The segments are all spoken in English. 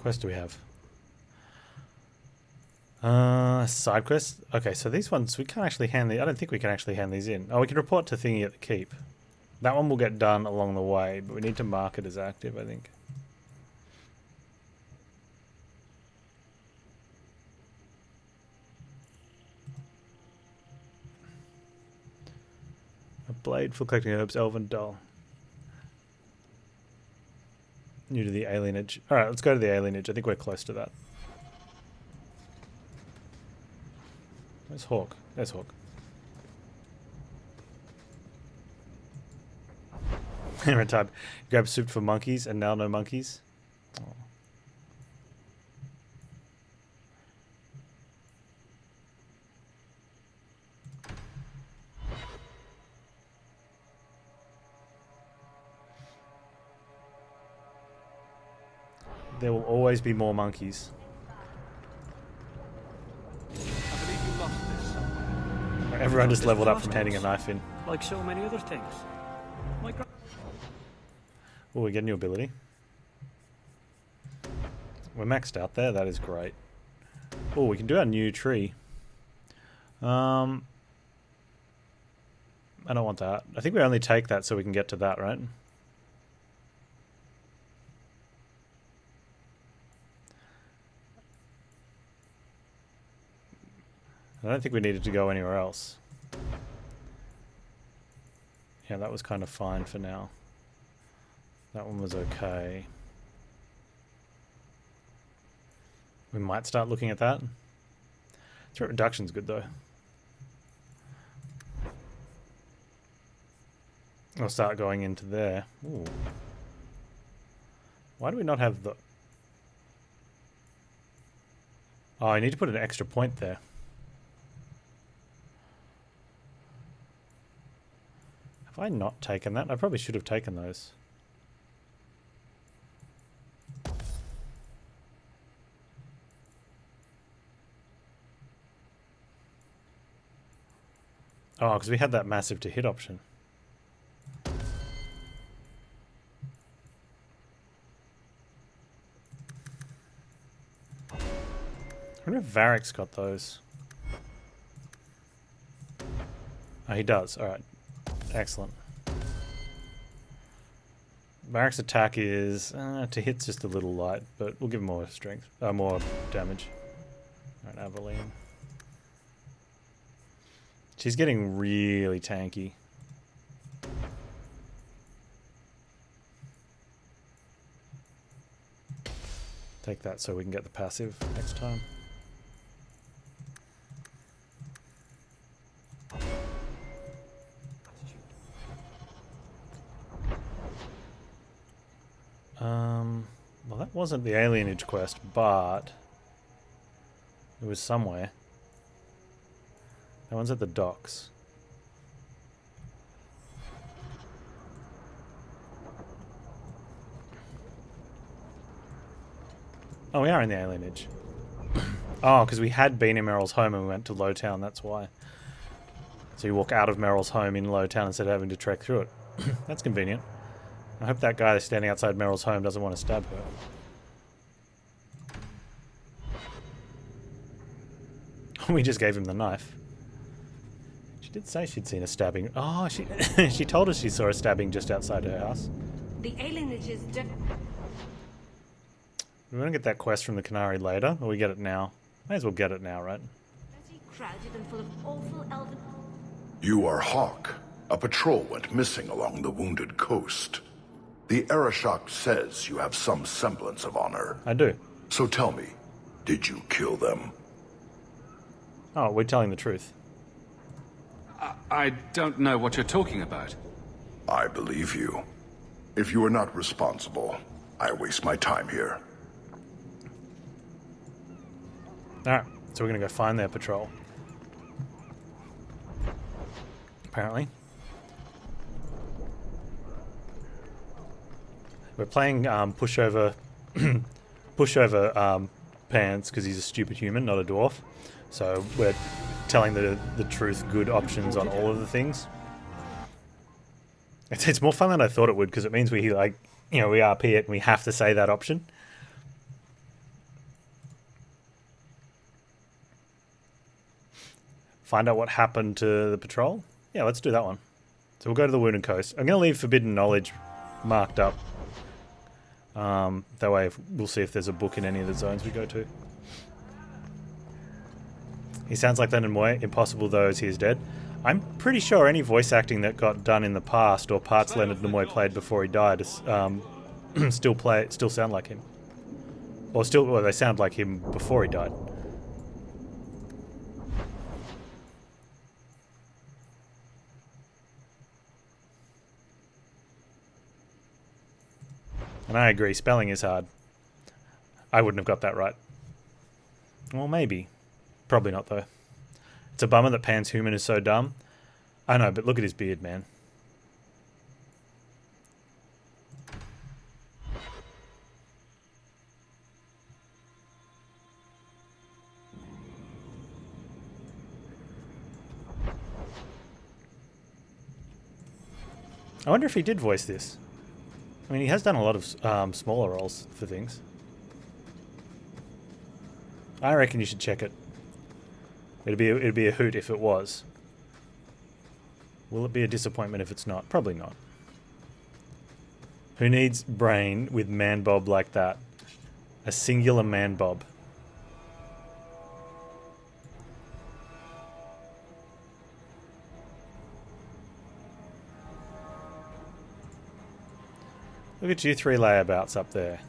quest do we have? Side quests? Okay, so these ones, we can't actually hand the... I don't think we can actually hand these in. Oh, we can report to Thingy at the keep. That one will get done along the way, but we need to mark it as active, I think. A blade for collecting herbs, elven dull. New to the alienage. Alright, let's go to the alienage. I think we're close to that. Where's Hawke? There's Hawke. Hammer type. Grab soup for monkeys and now no monkeys. Oh. There will always be more monkeys. Everyone just leveled up from handing a knife in. Like so many other things. Oh, we get a new ability. We're maxed out there, that is great. Oh, we can do our new tree. I don't want that. I think we only take that so we can get to that, right? I don't think we needed to go anywhere else. Yeah, that was kind of fine for now. That one was okay. We might start looking at that. Threat reduction's good though. I'll start going into there. Ooh. Why do we not have the... Oh, I need to put an extra point there. Have I not taken that? I probably should have taken those. Oh, because we had that massive to hit option. I wonder if Varric's got those. Oh, he does. Alright. Excellent. Varric's attack is... to hit's just a little light, but we'll give him more strength. More damage. Alright, Aveline. She's getting really tanky. Take that so we can get the passive next time. Well, that wasn't the alienage quest, but it was somewhere. That one's at the docks. Oh, we are in the alienage. Oh, because we had been in Meryl's home and we went to Lowtown, that's why. So you walk out of Meryl's home in Lowtown instead of having to trek through it. That's convenient. I hope that guy that's standing outside Meryl's home doesn't want to stab her. We just gave him the knife. She did say she'd seen a stabbing. Oh, she told us she saw a stabbing just outside her house. The alienage is We want to get that quest from the Canary later, or we get it now? May as well get it now, right? crowded and full of awful elven... You are Hawke. A patrol went missing along the Wounded Coast. The Arashok says you have some semblance of honor. I do. So tell me, did you kill them? Oh, we're telling the truth. I don't know what you're talking about. I believe you. If you are not responsible, I waste my time here. Alright, so we're gonna go find their patrol. Apparently. We're playing pushover Panz because he's a stupid human, not a dwarf. So we're telling the truth, good options on all of the things. It's more fun than I thought it would because it means we we RP it and we have to say that option. Find out what happened to the patrol? Yeah, let's do that one. So we'll go to the Wounded Coast. I'm going to leave Forbidden Knowledge marked up. That way we'll see if there's a book in any of the zones we go to. He sounds like Leonard Nimoy. Impossible though as he is dead. I'm pretty sure any voice acting that got done in the past or parts Leonard Nimoy played before he died is, still sound like him. Or they sound like him before he died. And I agree, spelling is hard. I wouldn't have got that right. Well, maybe. Probably not, though. It's a bummer that Pan's human is so dumb. I know, but look at his beard, man. I wonder if he did voice this. I mean, he has done a lot of smaller roles for things. I reckon you should check it. It'd be a hoot if it was. Will it be a disappointment if it's not? Probably not. Who needs brain with man bob like that? A singular man bob. Look at you three layabouts up there.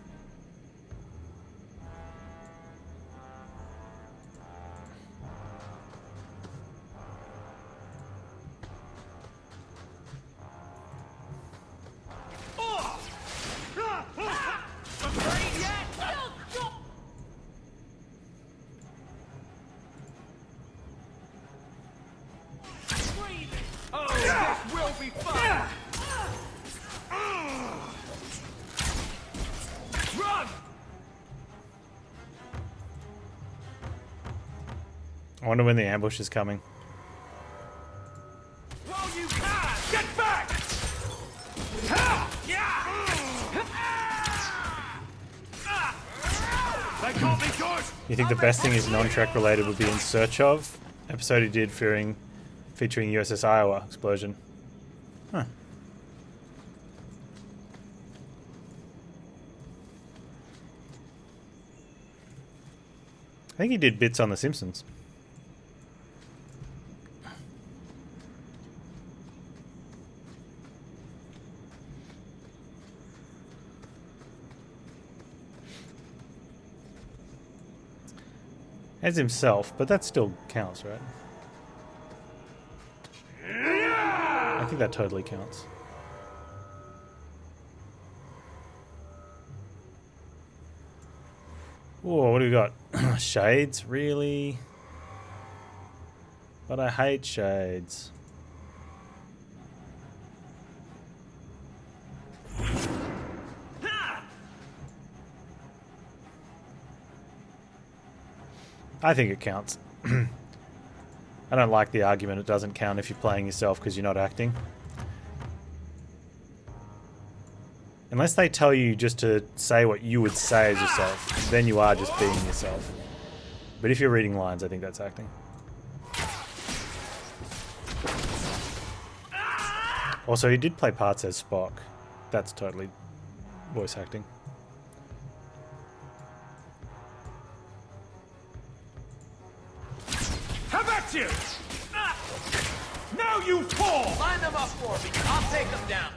I wonder when the ambush is coming. Well, you can! Get back! They can't be good! You think the best thing is non-Trek related would be In Search Of? Episode he did featuring USS Iowa explosion. Huh. I think he did bits on The Simpsons. As himself, but that still counts, right? I think that totally counts. Whoa, what do we got? Shades? Really? But I hate shades. I think it counts. I don't like the argument it doesn't count if you're playing yourself because you're not acting. Unless they tell you just to say what you would say as yourself, then you are just being yourself. But if you're reading lines, I think that's acting. Also, he did play parts as Spock. That's totally voice acting. How about you? Now you fall! Line them up for me. I'll take them down.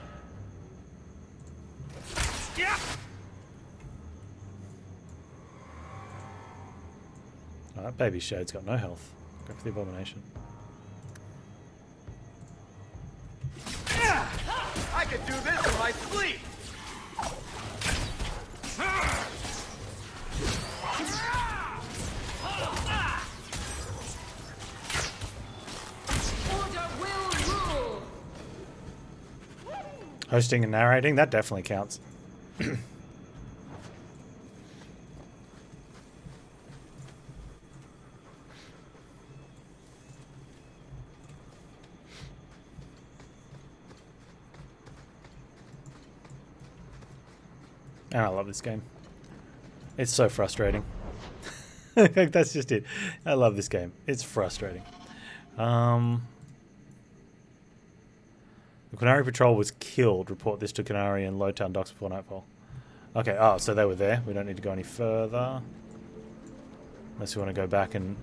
Yeah! Oh, that baby shade's got no health. Go for the abomination. I could do this in my sleep. Order will rule. Hosting and narrating, that definitely counts. And I love this game. It's so frustrating. That's just it. I love this game. It's frustrating. The Canary Patrol was killed. Report this to Canary and Lowtown Docks before nightfall. Okay, oh, so they were there. We don't need to go any further. Unless we want to go back and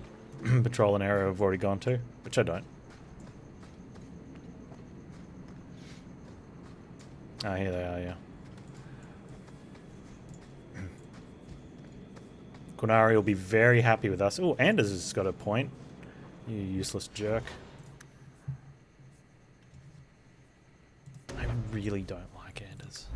patrol an area we've already gone to, which I don't. Ah, here they are, yeah. Quinari will be very happy with us. Oh, Anders has got a point. You useless jerk. I really don't like Anders.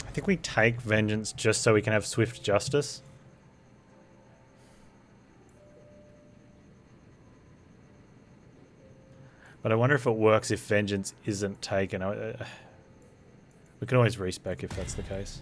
I think we take vengeance just so we can have swift justice. But I wonder if it works if vengeance isn't taken. We can always respec if that's the case.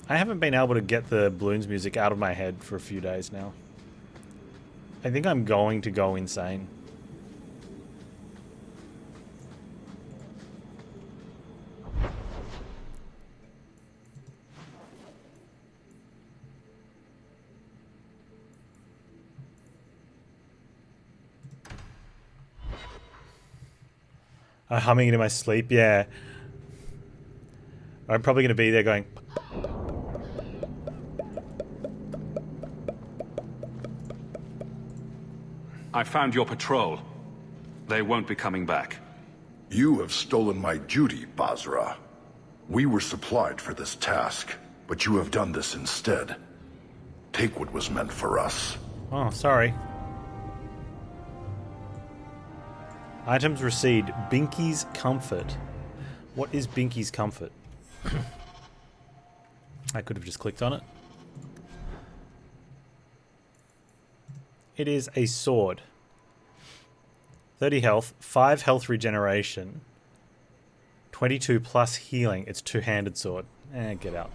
I haven't been able to get the balloons music out of my head for a few days now. I think I'm going to go insane. Humming it in my sleep, yeah. I'm probably going to be there going... I found your patrol. They won't be coming back. You have stolen my duty, Basra. We were supplied for this task, but you have done this instead. Take what was meant for us. Oh, sorry. Items received. Binky's Comfort. What is Binky's Comfort? I could have just clicked on it. It is a sword. 30 health, 5 health regeneration, 22 plus healing. It's two-handed sword. Get out.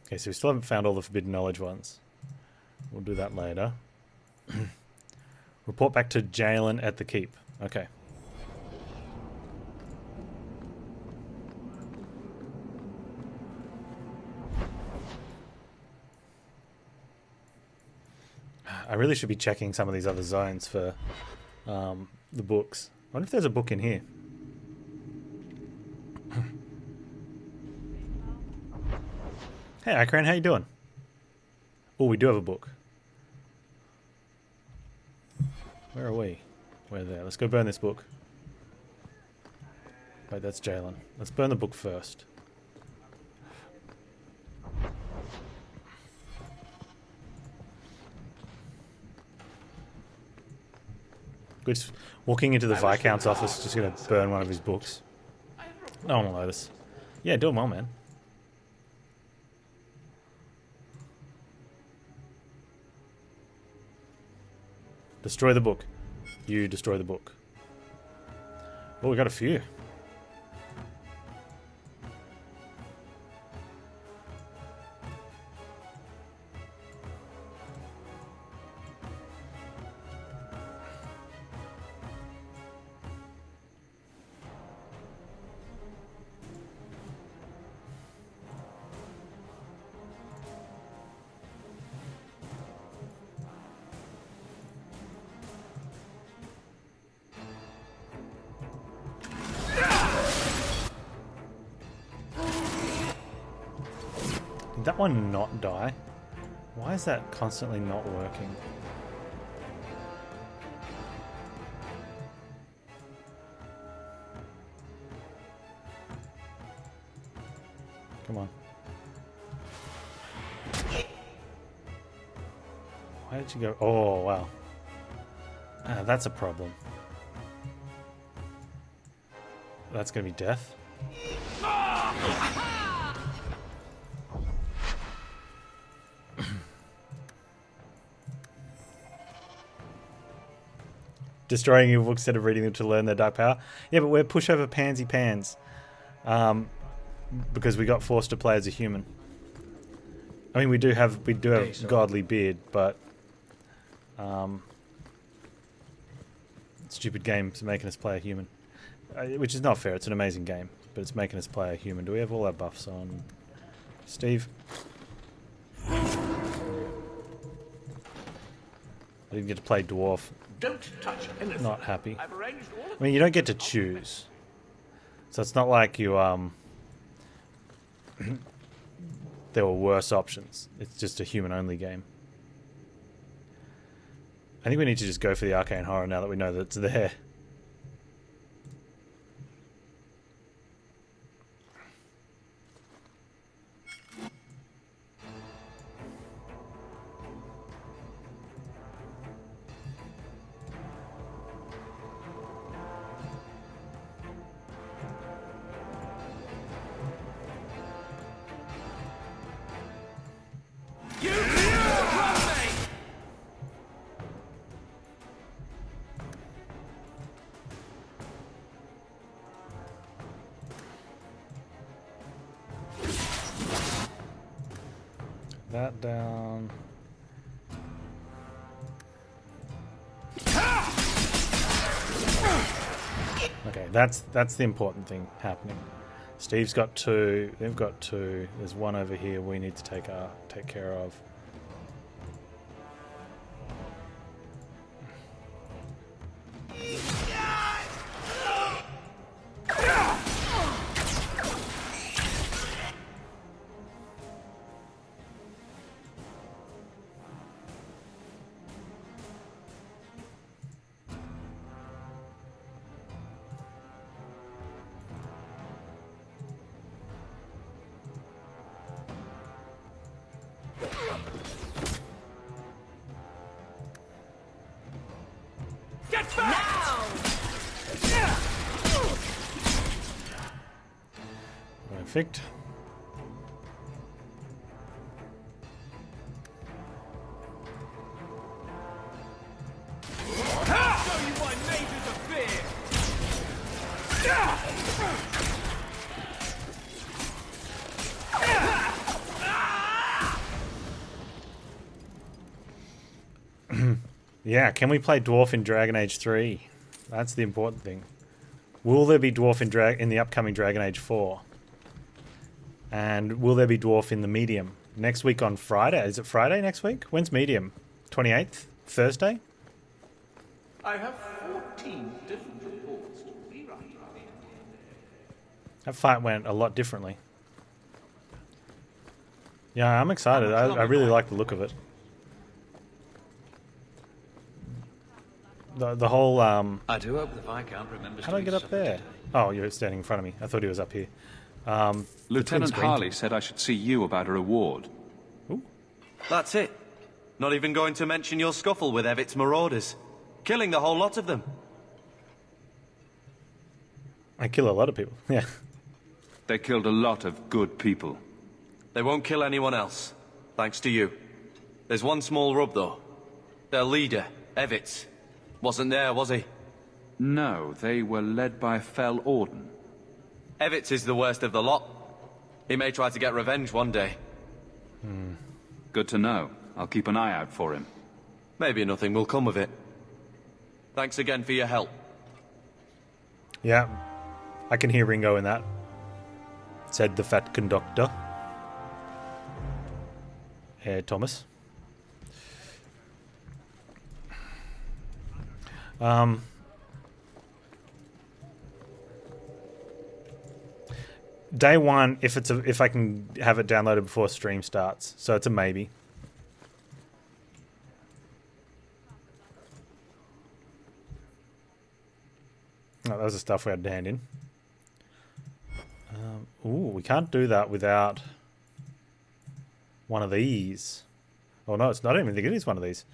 Okay, so we still haven't found all the forbidden knowledge ones. We'll do that later. Report back to Jalen at the keep. Okay. I really should be checking some of these other zones for the books. I wonder if there's a book in here. Hey, Akran, how you doing? Oh, we do have a book. Where are we? We're there. Let's go burn this book. Wait, that's Jalen. Let's burn the book first. We're just walking into the Viscount's office, just going to burn one of his books. No one will notice. Yeah, doing well, man. Destroy the book. You destroy the book. Oh, we got a few. Did that one not die? Why is that constantly not working? Come on. Why did you go? Oh, wow. Ah, that's a problem. That's going to be death. Destroying evil instead of reading them to learn their dark power. Yeah, but we're pushover pansy pans. Because we got forced to play as a human. I mean, we do have godly beard, but stupid games making us play a human, which is not fair. It's an amazing game, but it's making us play a human. Do we have all our buffs on, Steve? I didn't get to play dwarf. Don't touch anything. Not happy. I've arranged all of I mean, you don't get to choose, so it's not like you there were worse options. It's just a human-only game. I think we need to just go for the arcane horror now that we know that it's there. That down. Okay, that's the important thing happening. Steve's got 2. They've got 2. There's 1 over here we need to take care of. Perfect. show you why mages are feared. Yeah, can we play dwarf in Dragon Age 3? That's the important thing. Will there be dwarf in the upcoming Dragon Age 4? And will there be dwarf in the medium? Next week on Friday? Is it Friday next week? When's medium? 28th? Thursday? I have 14 different reports to rewrite. That fight went a lot differently. Yeah, I'm excited. I really like the look of it. The whole I do hope the Viscount remembers. how do I get up there? Oh, you're standing in front of me. I thought he was up here. Lieutenant screen Harley said I should see you about a reward. Ooh. That's it. Not even going to mention your scuffle with Evit's marauders. Killing the whole lot of them. I kill a lot of people. Yeah. They killed a lot of good people. They won't kill anyone else. Thanks to you. There's one small rub, though. Their leader, Evitz, wasn't there, was he? No, they were led by Felderen. Evitz is the worst of the lot. He may try to get revenge one day. Good to know. I'll keep an eye out for him. Maybe nothing will come of it. Thanks again for your help. Yeah. I can hear Ringo in that. Said the fat conductor. Hey, Thomas. Day one, if I can have it downloaded before stream starts, so it's a maybe. Oh, that was the stuff we had to hand in. Ooh, we can't do that without one of these. Oh no, it's not. I don't even think it is one of these.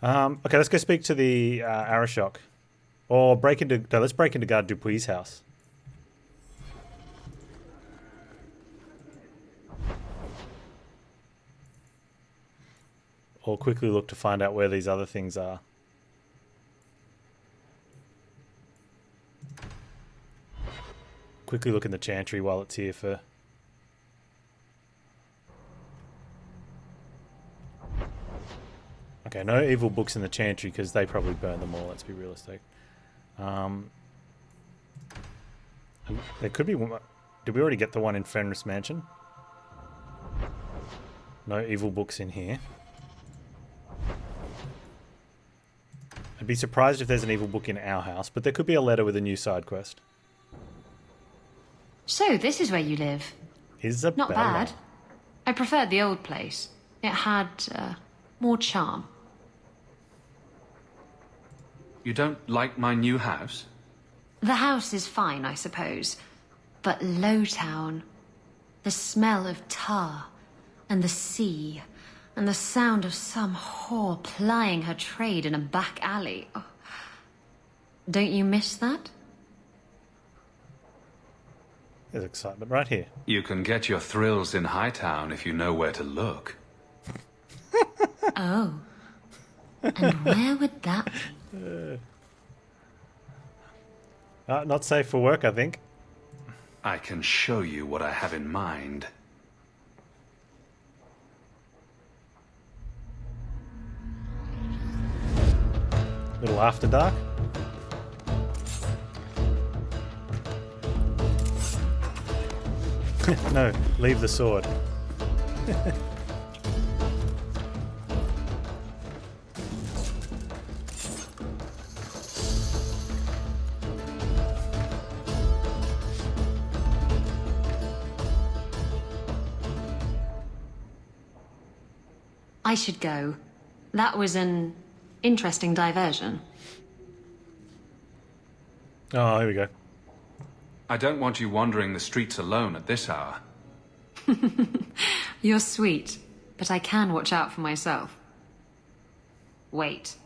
Okay, let's go speak to the Arashok. Or break into... No, let's break into Guard Dupuy's house. Or quickly look to find out where these other things are. Quickly look in the Chantry while it's here for... Okay, no evil books in the Chantry because they probably burn them all, let's be realistic. And there could be one... Did we already get the one in Fenris Mansion? No evil books in here. I'd be surprised if there's an evil book in our house, but there could be a letter with a new side quest. So, this is where you live. Isabella. Not bad. I preferred the old place. It had more charm. You don't like my new house? The house is fine, I suppose. But Lowtown... The smell of tar, and the sea, and the sound of some whore plying her trade in a back alley. Oh. Don't you miss that? There's excitement right here. You can get your thrills in Hightown if you know where to look. Oh. And where would that be? Not safe for work, I think. I can show you what I have in mind. Little after dark. No, leave the sword. I should go. That was an interesting diversion. Oh, here we go. I don't want you wandering the streets alone at this hour. You're sweet, but I can watch out for myself. Wait.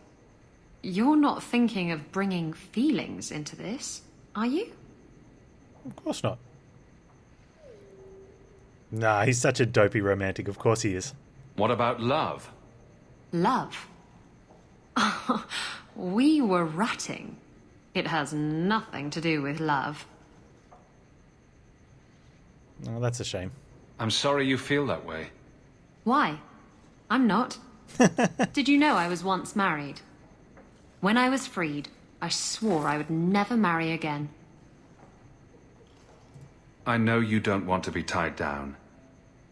You're not thinking of bringing feelings into this, are you? Of course not. Nah, he's such a dopey romantic. Of course he is. What about love? Love? We were ratting. It has nothing to do with love. Oh, that's a shame. I'm sorry you feel that way. Why? I'm not. Did you know I was once married? When I was freed, I swore I would never marry again. I know you don't want to be tied down,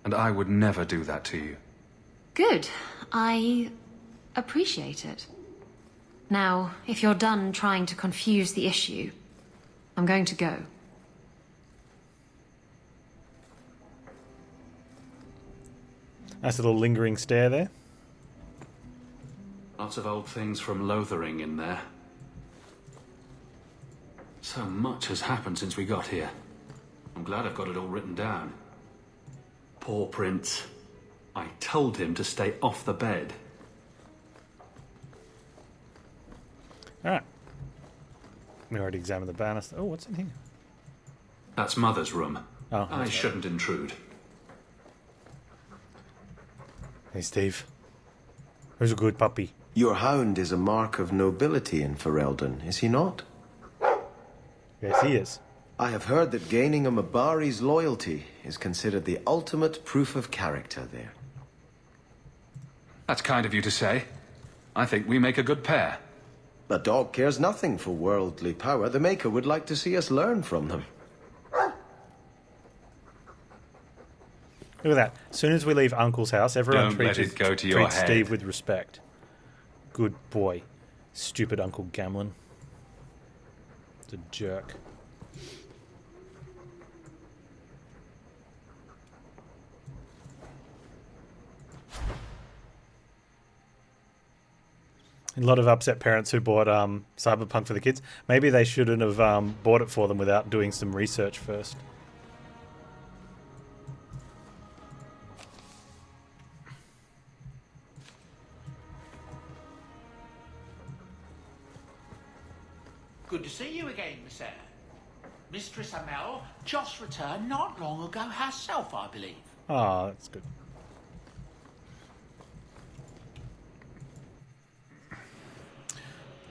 and I would never do that to you. Good. I appreciate it. Now, if you're done trying to confuse the issue, I'm going to go. Nice little lingering stare there. Lots of old things from Lothering in there. So much has happened since we got here. I'm glad I've got it all written down. Poor Prince. I told him to stay off the bed. Alright. We already examined the banister. Oh, what's in here? That's Mother's room. Oh, I shouldn't intrude. Hey, Steve. Who's a good puppy? Your hound is a mark of nobility in Felderen, is he not? Yes, he is. I have heard that gaining a Mabari's loyalty is considered the ultimate proof of character there. That's kind of you to say. I think we make a good pair. The dog cares nothing for worldly power. The Maker would like to see us learn from them. Look at that. As soon as we leave Uncle's house, everyone Don't let treats it go to your head. Steve with respect. Good boy. Stupid Uncle Gamlin. It's a jerk. A lot of upset parents who bought Cyberpunk for the kids. Maybe they shouldn't have bought it for them without doing some research first. Good to see you again, Miss Eyre. Mistress Amel just returned not long ago herself, I believe. Oh, that's good.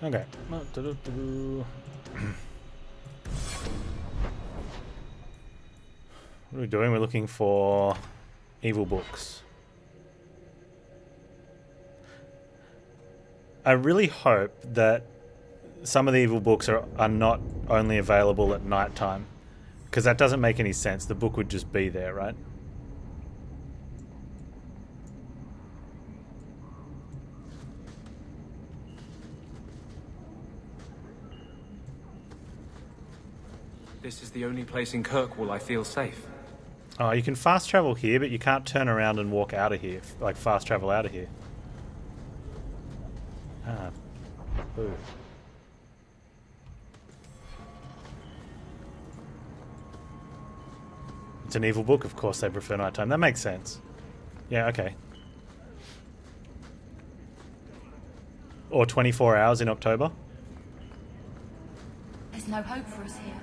Okay. What are we doing? We're looking for evil books. I really hope that some of the evil books are not only available at night time, because that doesn't make any sense. The book would just be there, right? This is the only place in Kirkwall I feel safe. Oh, you can fast travel here, but you can't turn around and walk out of here. Like, fast travel out of here. Ah. Boo. It's an evil book, of course they prefer nighttime. That makes sense. Yeah, okay. Or 24 hours in October. There's no hope for us here.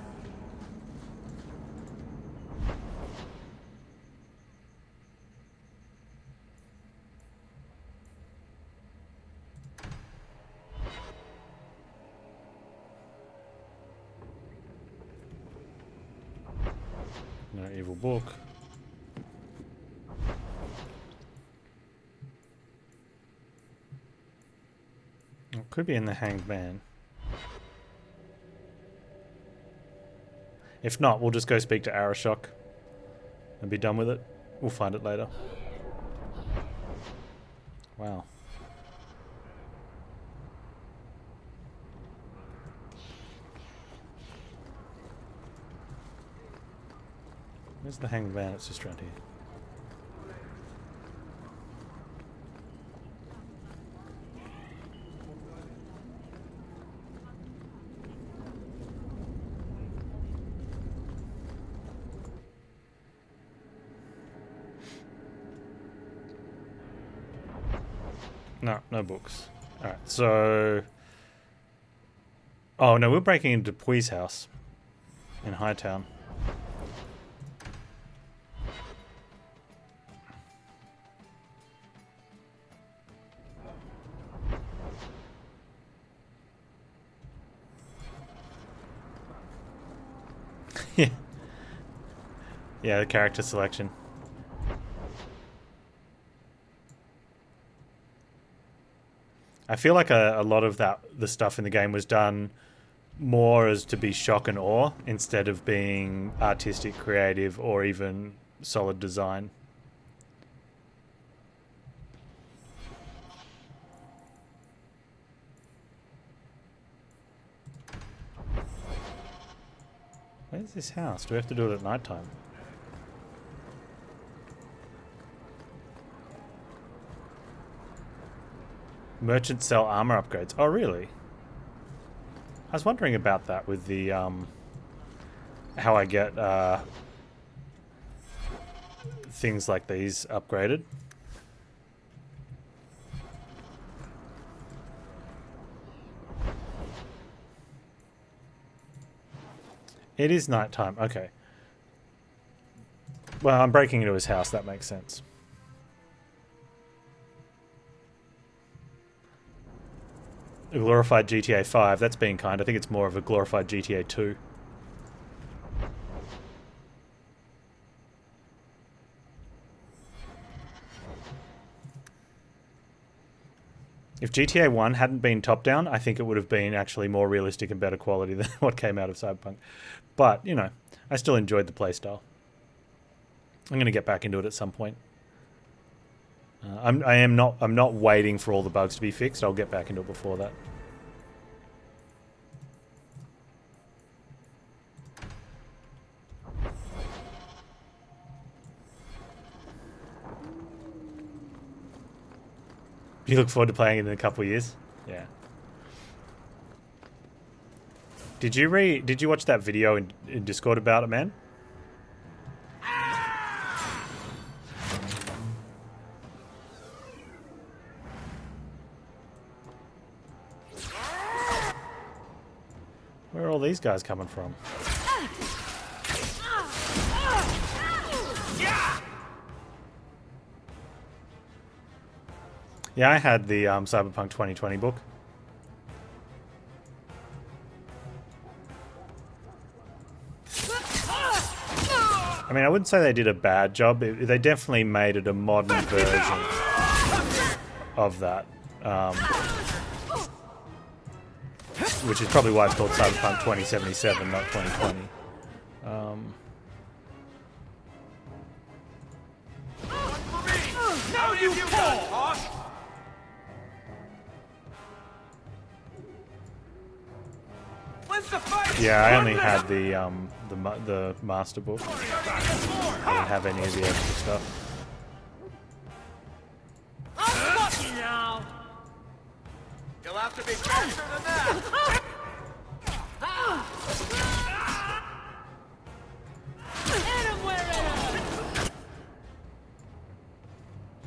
No evil book. It could be in the Hanged Man. If not, we'll just go speak to Arashok and be done with it. We'll find it later. Wow. Where's the Hanged Man? It's just around here. No, no books. Alright, so... Oh, no, we're breaking into Pui's house in Hightown. Yeah. Yeah, the character selection. I feel like a lot of the stuff in the game was done more as to be shock and awe instead of being artistic, creative, or even solid design. Where's this house? Do we have to do it at night time? Merchants sell armor upgrades. Oh, really? I was wondering about that with the, how I get, things like these upgraded. It is nighttime. Okay. Well, I'm breaking into his house. That makes sense. A glorified GTA 5. That's being kind. I think it's more of a glorified GTA 2. If GTA 1 hadn't been top-down, I think it would have been actually more realistic and better quality than what came out of Cyberpunk. But, you know, I still enjoyed the playstyle. I'm going to get back into it at some point. I'm not waiting for all the bugs to be fixed. I'll get back into it before that. You look forward to playing it in a couple of years? Yeah. Did you watch that video in Discord about it, man? Where Where are all these guys coming from? Yeah, I had the Cyberpunk 2020 book. I mean, I wouldn't say they did a bad job. They definitely made it a modern version of that. Which is probably why it's called Cyberpunk 2077, not 2020. Now you fall! Yeah, I only had the master book. I didn't have any of the extra stuff. I'll spot you now! You'll have to be faster than that! Hit him where it hurts!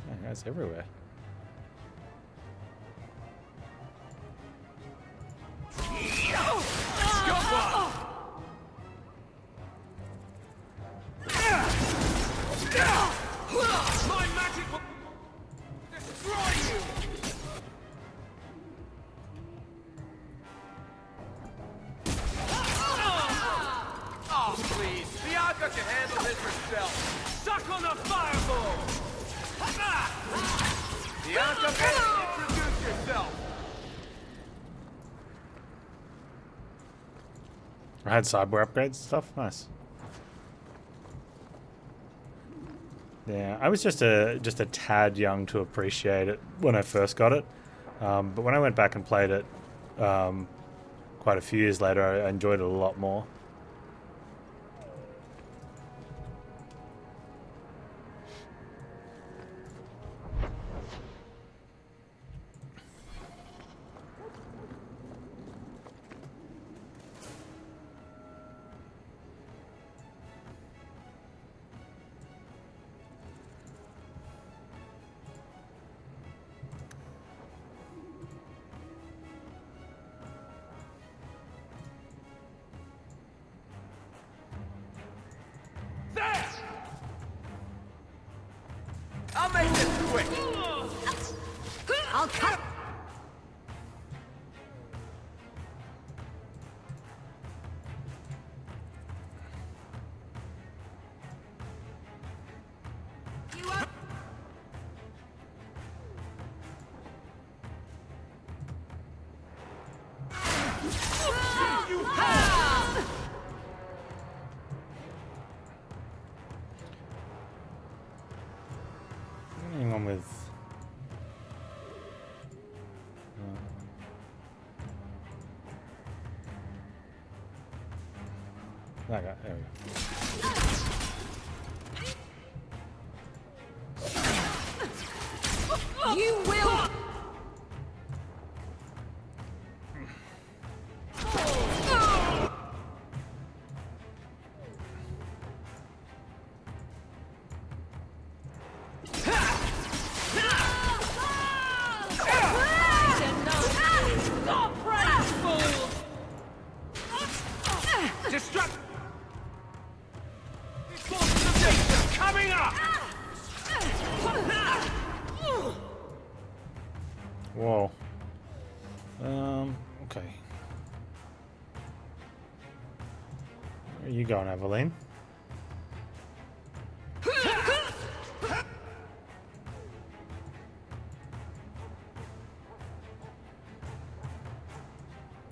Yeah, guys everywhere. My magic will destroy you! Oh, please. Bianca can handle this herself. Suck on the fireball! Bianca, better introduce yourself. I had cyber upgrades and stuff. Nice. Yeah, I was just a tad young to appreciate it when I first got it, but when I went back and played it quite a few years later, I enjoyed it a lot more. I'll make this quick. I'll cut. Anyone with that guy, there we go. You will. Destruct! These forces of nature coming up! Whoa. Okay. Where are you going, Aveline? I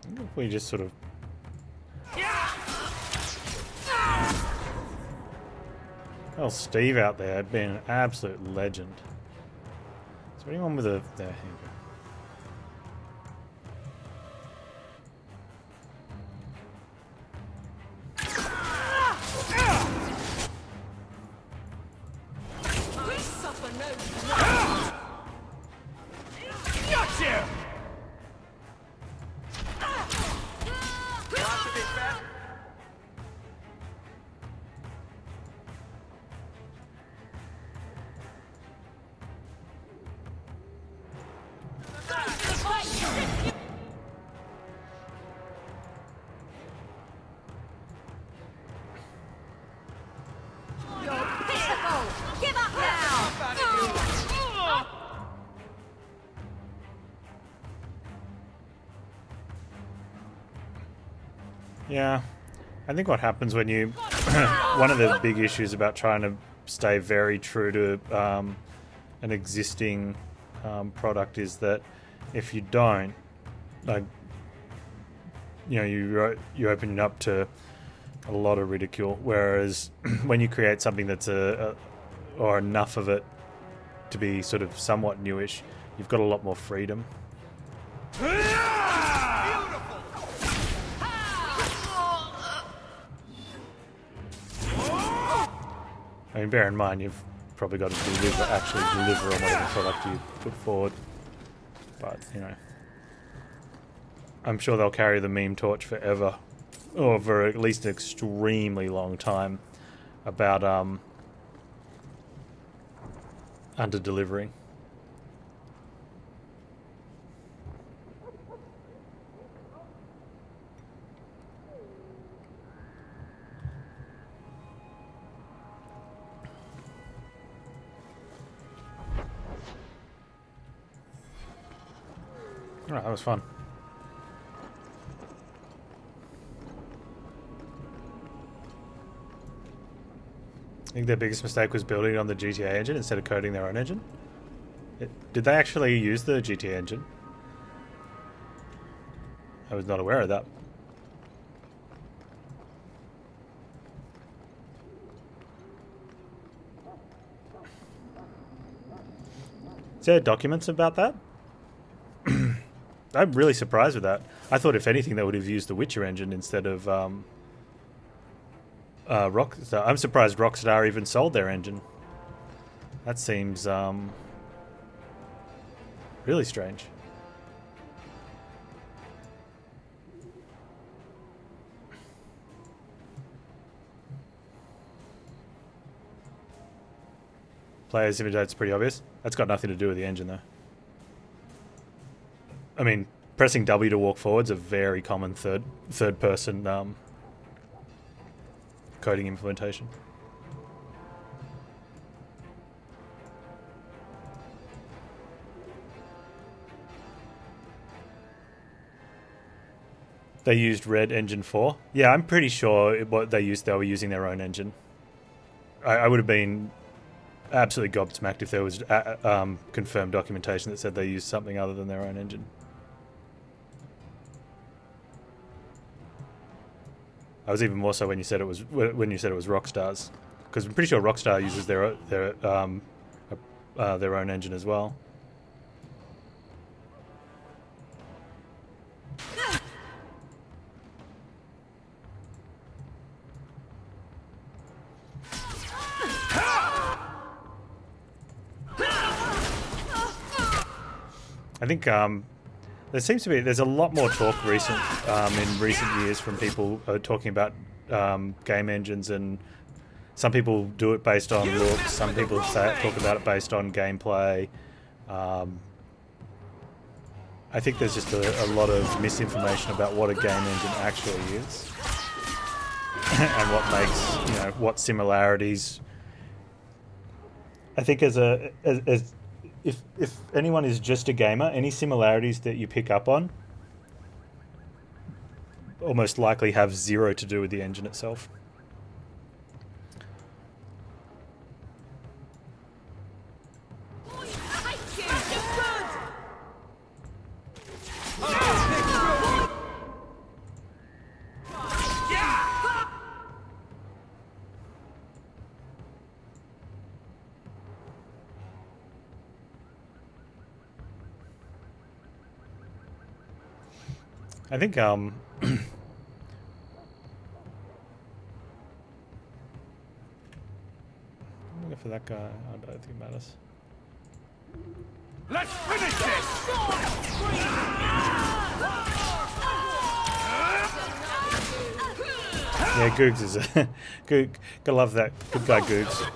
wonder if we just sort of... Oh, Steve out there had been an absolute legend. Is there anyone with a... There, here you go. Gotcha! Want to be fast? Yeah. I think what happens when you... one of the big issues about trying to stay very true to an existing product is that if you don't, like, you know, you open it up to a lot of ridicule. Whereas when you create something that's or enough of it to be sort of somewhat newish, you've got a lot more freedom. I mean, bear in mind, you've probably got to actually deliver on whatever product you put forward. But, you know, I'm sure they'll carry the meme torch forever, or for at least an extremely long time, about under-delivering. Alright, that was fun. I think their biggest mistake was building it on the GTA engine instead of coding their own engine. Did they actually use the GTA engine? I was not aware of that. Is there documents about that? I'm really surprised with that. I thought, if anything, they would have used the Witcher engine instead of Rockstar. I'm surprised Rockstar even sold their engine. That seems really strange. Players imitate's pretty obvious. That's got nothing to do with the engine, though. I mean, pressing W to walk forward's a very common third person coding implementation. They used Red Engine 4. Yeah, I'm pretty sure what they were using their own engine. I would have been absolutely gobsmacked if there was confirmed documentation that said they used something other than their own engine. I was even more so when you said it was Rockstar's, because I'm pretty sure Rockstar uses their own engine as well. I think there's a lot more talk in recent years from people talking about game engines, and some people do it based on looks, some people talk about it based on gameplay. I think there's just a lot of misinformation about what a game engine actually is and what makes, what similarities. I think if anyone is just a gamer, any similarities that you pick up on almost likely have zero to do with the engine itself. I think looking for that guy, I don't think it matters. Let's finish this! Yeah, Googs is a Goog. Gotta love that. Good guy, Googs.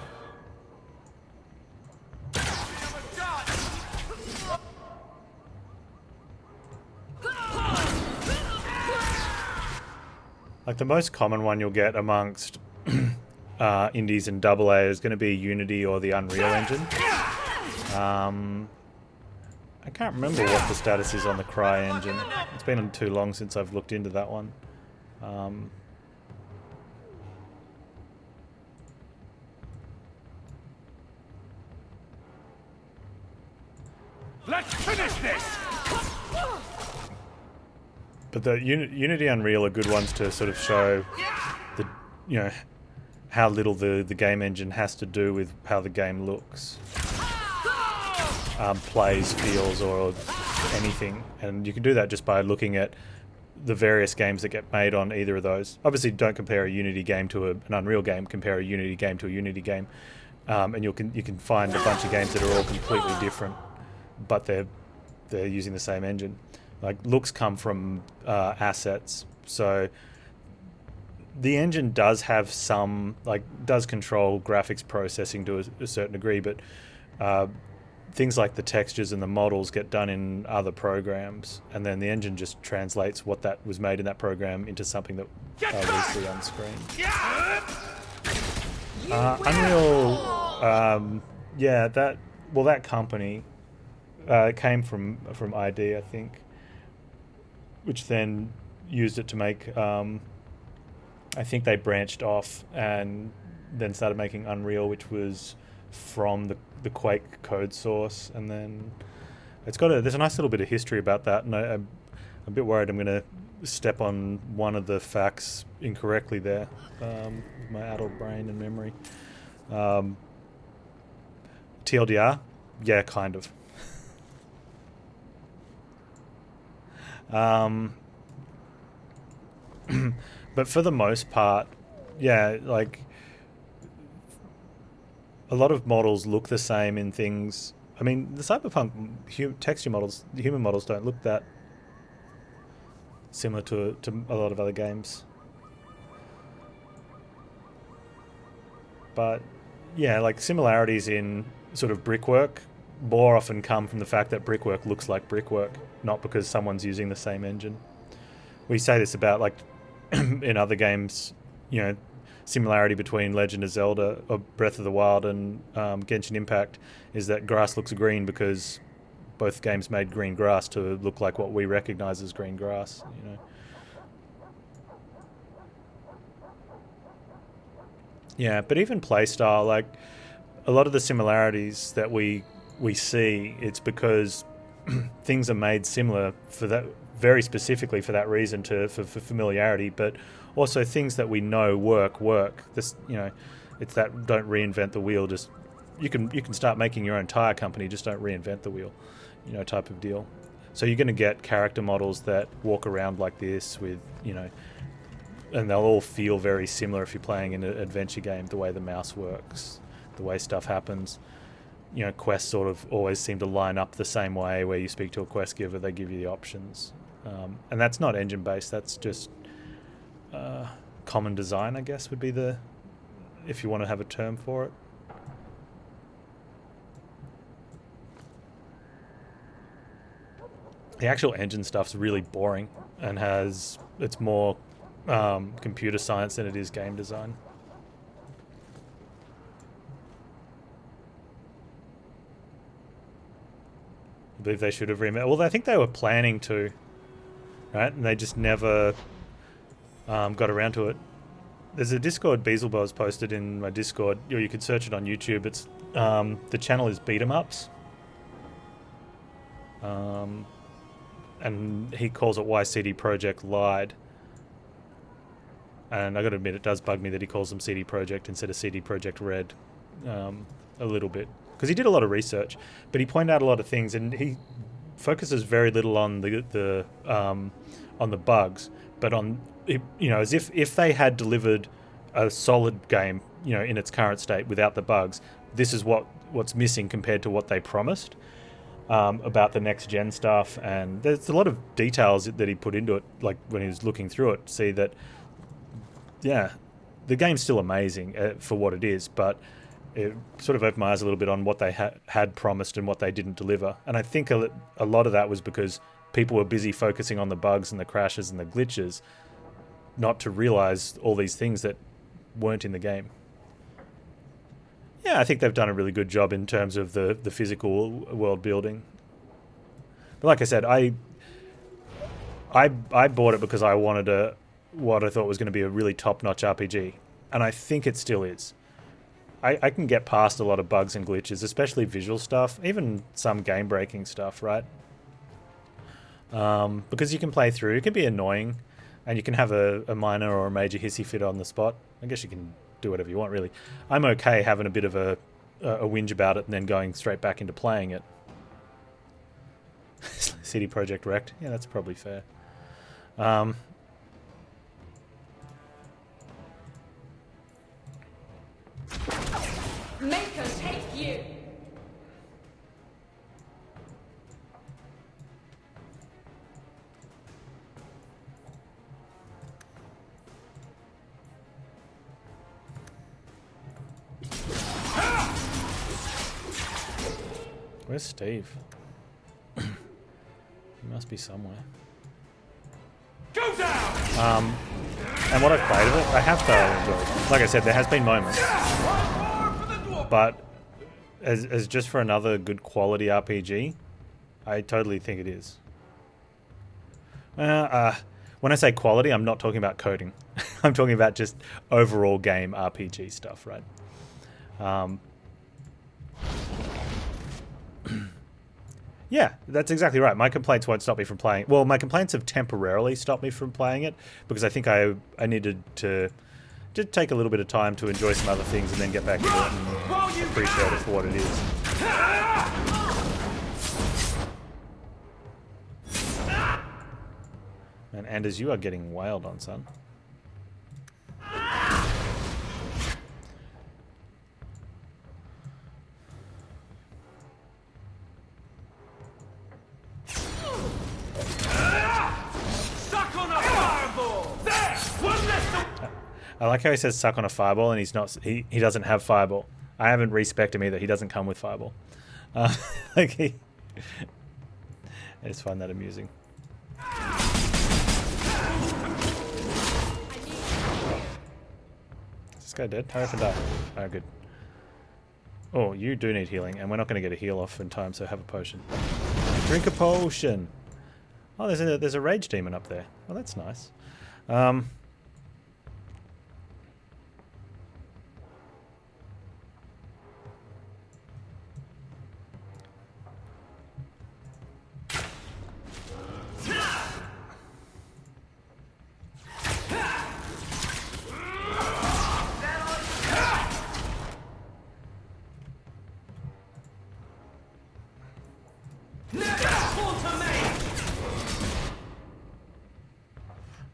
Like the most common one you'll get amongst indies and AA is going to be Unity or the Unreal Engine. I can't remember what the status is on the Cry engine. It's been too long since I've looked into that one. Let's finish this! But the Unity Unreal are good ones to sort of show the, you know, how little the game engine has to do with how the game looks, plays, feels, or anything. And you can do that just by looking at the various games that get made on either of those. Obviously, don't compare a Unity game to an Unreal game. Compare a Unity game to a Unity game, and you can find a bunch of games that are all completely different, but they're using the same engine. Like, looks come from assets, so the engine does have some, like, does control graphics processing to a certain degree, but things like the textures and the models get done in other programs, and then the engine just translates what that was made in that program into something that we see on screen. Unreal, yeah, that company came from ID, I think, which then used it to make, I think they branched off and then started making Unreal, which was from the Quake code source, and then there's a nice little bit of history about that, and I'm a bit worried I'm going to step on one of the facts incorrectly there, with my adult brain and memory. TLDR? Yeah, kind of. But for the most part, yeah, like, a lot of models look the same in things. I mean, the Cyberpunk texture models, the human models, don't look that similar to a lot of other games. But yeah, like, similarities in sort of brickwork more often come from the fact that brickwork looks like brickwork, not because someone's using the same engine. We say this about, like, in other games, you know, similarity between Legend of Zelda or Breath of the Wild and Genshin Impact is that grass looks green because both games made green grass to look like what we recognize as green grass, you know. Yeah, but even playstyle, like, a lot of the similarities that we see, it's because things are made similar for that, very specifically for that reason, for familiarity, but also things that we know work. This, you know, it's that don't reinvent the wheel. Just you can start making your own tire company. Just don't reinvent the wheel, you know, type of deal. So you're going to get character models that walk around like this with, you know, and they'll all feel very similar if you're playing in an adventure game. The way the mouse works, the way stuff happens. You know, quests sort of always seem to line up the same way. Where you speak to a quest giver, they give you the options, and that's not engine based. That's just common design, I guess, would be the, if you want to have a term for it. The actual engine stuff's really boring and it's more computer science than it is game design. I believe they should have remade. Well, I think they were planning to, right? And they just never got around to it. There's a Discord Beelzebub's posted in my Discord, or you could search it on YouTube. It's the channel is Beat 'em Ups, and he calls it Why CD Projekt Lied. And I got to admit, it does bug me that he calls them CD Projekt instead of CD Projekt Red, a little bit, because he did a lot of research, but he pointed out a lot of things, and he focuses very little on the bugs, but on, you know, as if they had delivered a solid game, you know, in its current state without the bugs, this is what's missing compared to what they promised about the next gen stuff. And there's a lot of details that he put into it, like when he was looking through it, see that, yeah, the game's still amazing for what it is, but it sort of opened my eyes a little bit on what they had promised and what they didn't deliver. And I think a lot of that was because people were busy focusing on the bugs and the crashes and the glitches, not to realize all these things that weren't in the game. Yeah, I think they've done a really good job in terms of the physical world building. But like I said, I bought it because I wanted what I thought was going to be a really top-notch RPG, and I think it still is. I can get past a lot of bugs and glitches, especially visual stuff, even some game-breaking stuff, right? Because you can play through, it can be annoying, and you can have a minor or a major hissy fit on the spot. I guess you can do whatever you want, really. I'm okay having a bit of a whinge about it and then going straight back into playing it. CD Projekt wrecked. Yeah, that's probably fair. Make us hate you! Where's Steve? He must be somewhere. Go down! And what I've played of it, I have thoroughly enjoyed it. Like I said, there has been moments. But as just for another good quality RPG, I totally think it is. When I say quality, I'm not talking about coding. I'm talking about just overall game RPG stuff, right? Yeah, that's exactly right. My complaints won't stop me from playing. Well, my complaints have temporarily stopped me from playing it because I think I needed to just take a little bit of time to enjoy some other things and then get back into it and appreciate it for what it is. And Anders, you are getting wailed on, son. I like how he says suck on a fireball and he doesn't have fireball. I haven't respected him either. He doesn't come with fireball. I just find that amusing. Is this guy dead? Hurry up and die. Oh, good. Oh, you do need healing, and we're not going to get a heal off in time, so have a potion. Drink a potion! Oh, there's a rage demon up there. Well, that's nice.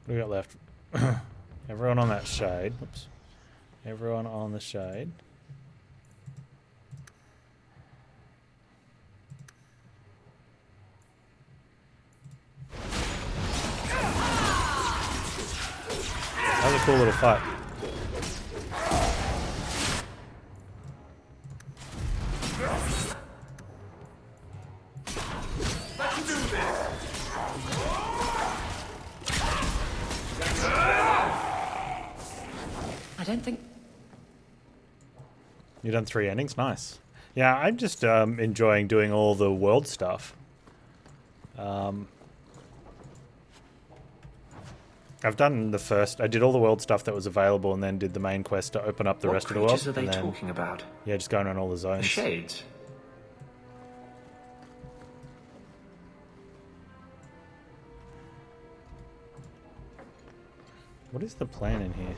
What do we got left? Everyone on that shade. Whoops. Everyone on the shade. That was a cool little fight. I don't think... You've done 3 endings? Nice. Yeah, I'm just enjoying doing all the world stuff. I've done the first... I did all the world stuff that was available and then did the main quest to open up the rest of the world. What creatures are they talking about? Yeah, just going around all the zones. The shades? What is the plan in here?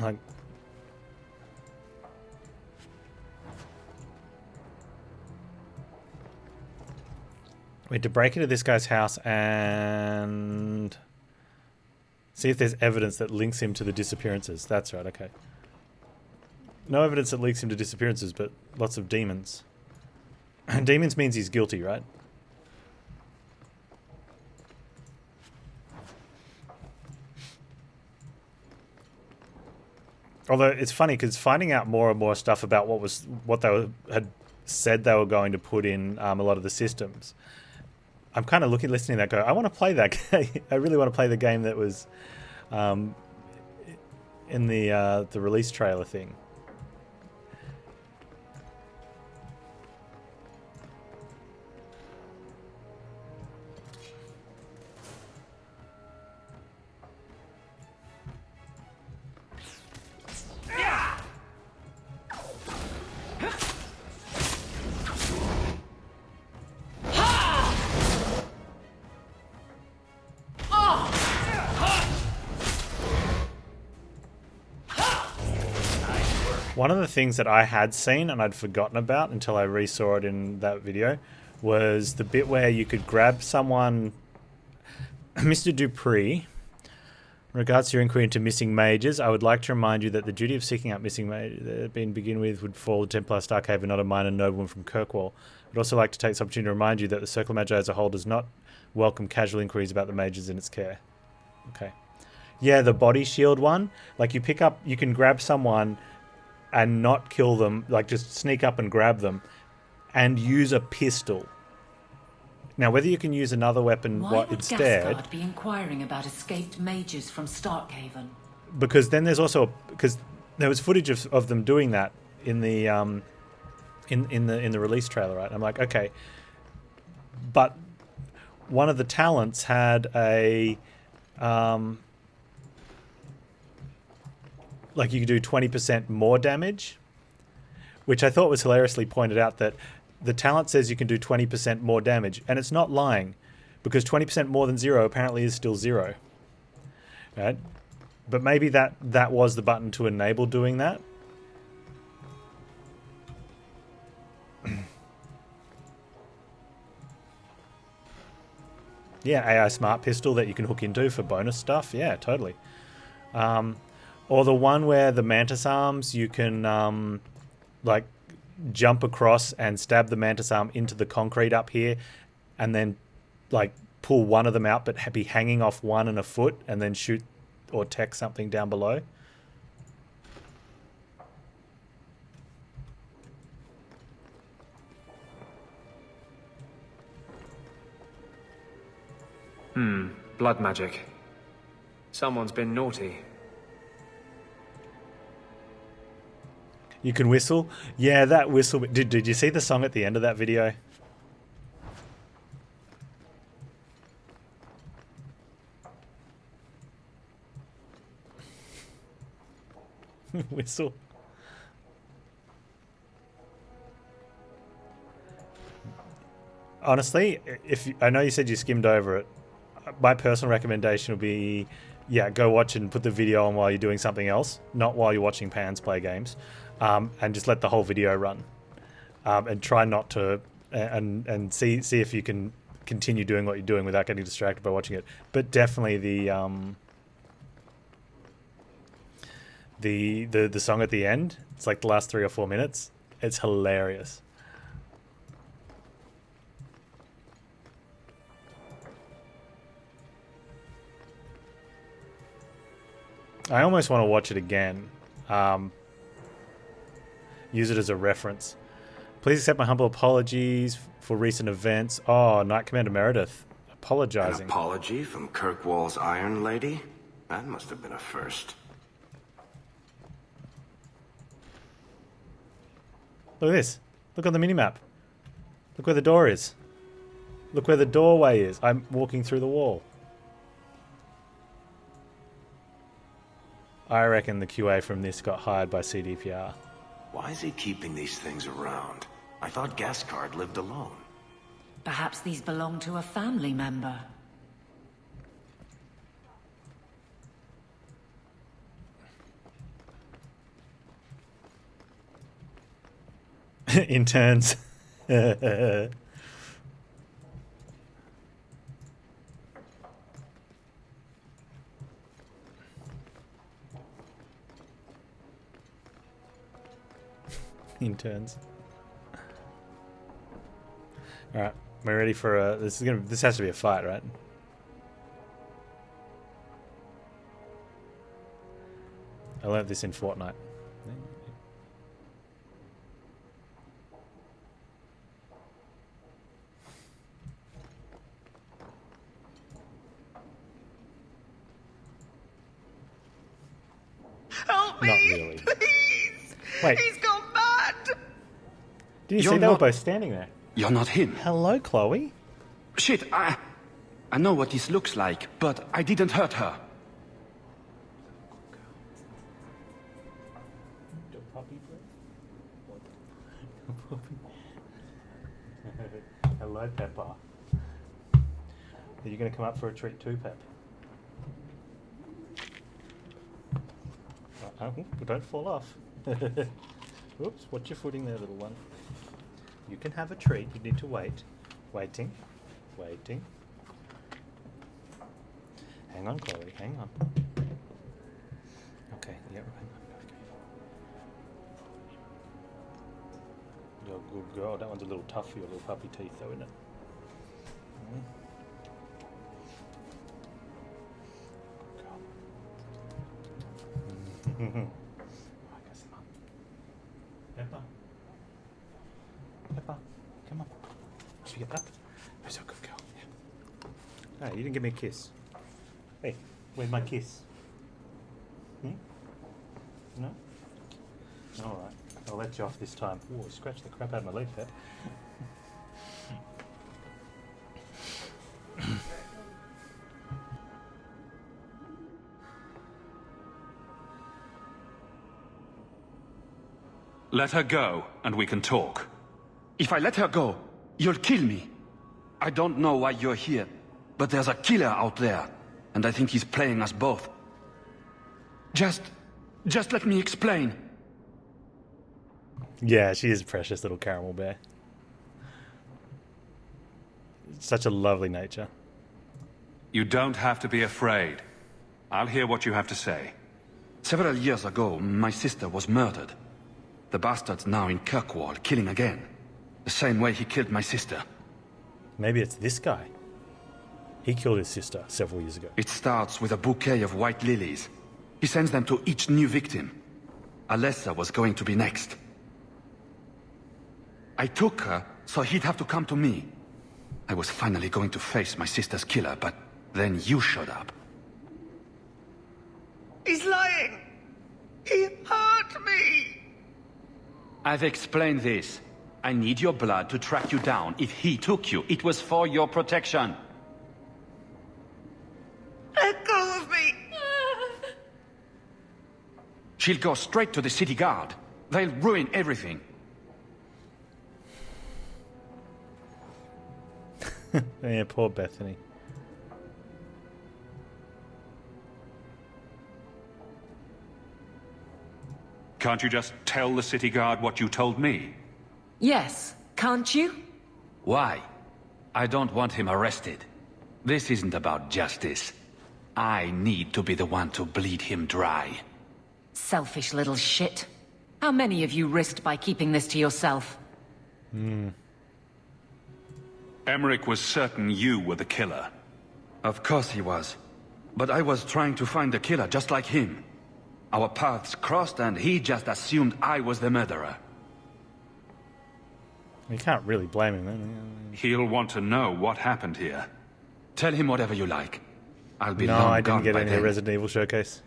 Like... We had to break into this guy's house and see if there's evidence that links him to the disappearances. That's right, okay. No evidence that links him to disappearances, but lots of demons. And demons means he's guilty, right? Although it's funny because finding out more and more stuff about what they had said they were going to put in a lot of the systems, I'm kind of listening to that go, I want to play that game. I really want to play the game that was in the release trailer thing. One of the things that I had seen and I'd forgotten about until I resaw it in that video was the bit where you could grab someone. Mr. Dupree, in regards to your inquiry into missing mages, I would like to remind you that the duty of seeking out missing mages begin with would fall to Templar Starkhaven, not a minor nobleman from Kirkwall. I'd also like to take this opportunity to remind you that the Circle of Magi as a whole does not welcome casual inquiries about the mages in its care. Okay. Yeah, the body shield one. Like, you can grab someone and not kill them, like just sneak up and grab them and use a pistol. Now, whether you can use another weapon instead... Why would Gascard be inquiring about escaped mages from Starkhaven? Because then there's also... Because there was footage of them doing that in the in the release trailer, right? I'm like, okay. But one of the talents had a... like, you could do 20% more damage, which I thought was hilariously pointed out that the talent says you can do 20% more damage, and it's not lying, because 20% more than 0 apparently is still 0. Right? But maybe that was the button to enable doing that. Yeah, AI Smart Pistol that you can hook into for bonus stuff. Yeah, totally. Or the one where the Mantis Arms, you can like jump across and stab the Mantis Arm into the concrete up here, and then like pull one of them out but be hanging off one and a foot, and then shoot or tech something down below. Blood magic. Someone's been naughty. You can whistle? Yeah, that whistle... Did you see the song at the end of that video? Whistle. Honestly, I know you said you skimmed over it. My personal recommendation would be, yeah, go watch and put the video on while you're doing something else, not while you're watching Panz play games, and just let the whole video run, and try not to, and see if you can continue doing what you're doing without getting distracted by watching it. But definitely the song at the end, it's like the last 3 or 4 minutes. It's hilarious. I almost want to watch it again. Use it as a reference. Please accept my humble apologies for recent events. Oh, Knight Commander Meredith. Apologizing. An apology from Kirkwall's Iron Lady? That must have been a first. Look at this. Look on the minimap. Look where the door is. Look where the doorway is. I'm walking through the wall. I reckon the QA from this got hired by CDPR. Why is he keeping these things around? I thought Gascard lived alone. Perhaps these belong to a family member. Interns. Interns. All right, we're ready for a. This has to be a fight, right? I learned this in Fortnite. Help me! Not really. Please! Wait. He's gone mad! Did you see they were both standing there? You're not him. Hello, Chloe. Shit, I know what this looks like, but I didn't hurt her. Hello, Pepper. Are you going to come up for a treat too, Pep? Oh, don't fall off. Oops, watch your footing there, little one. You can have a treat. You need to wait. Waiting. Waiting. Hang on, Chloe. Hang on. Okay, yeah, hang on. Okay. You're a good girl. That one's a little tough for your little puppy teeth, though, isn't it? Good girl. Peppa. Peppa, come on. Should we get up? Who's a good girl? Yeah. Hey, you didn't give me a kiss. Hey, where's my kiss? No? Alright, I'll let you off this time. Ooh, I scratched the crap out of my leg there. Let her go, and we can talk. If I let her go, you'll kill me. I don't know why you're here, but there's a killer out there, and I think he's playing us both. Just let me explain. Yeah, she is a precious little caramel bear. Such a lovely nature. You don't have to be afraid. I'll hear what you have to say. Several years ago, my sister was murdered. The bastard's now in Kirkwall, killing again. The same way he killed my sister. Maybe it's this guy. He killed his sister several years ago. It starts with a bouquet of white lilies. He sends them to each new victim. Alessa was going to be next. I took her, so he'd have to come to me. I was finally going to face my sister's killer, but then you showed up. He's lying! He hurt me! I've explained this. I need your blood to track you down. If he took you, it was for your protection. Let go of me! She'll go straight to the city guard. They'll ruin everything. Yeah, poor Bethany. Can't you just tell the city guard what you told me? Yes, can't you? Why? I don't want him arrested. This isn't about justice. I need to be the one to bleed him dry. Selfish little shit. How many of you risked by keeping this to yourself? Emmerich was certain you were the killer. Of course he was. But I was trying to find the killer just like him. Our paths crossed and he just assumed I was the murderer. You can't really blame him then. He'll want to know what happened here. Tell him whatever you like. I'll be No, long I gone didn't get by any then. Resident Evil showcase.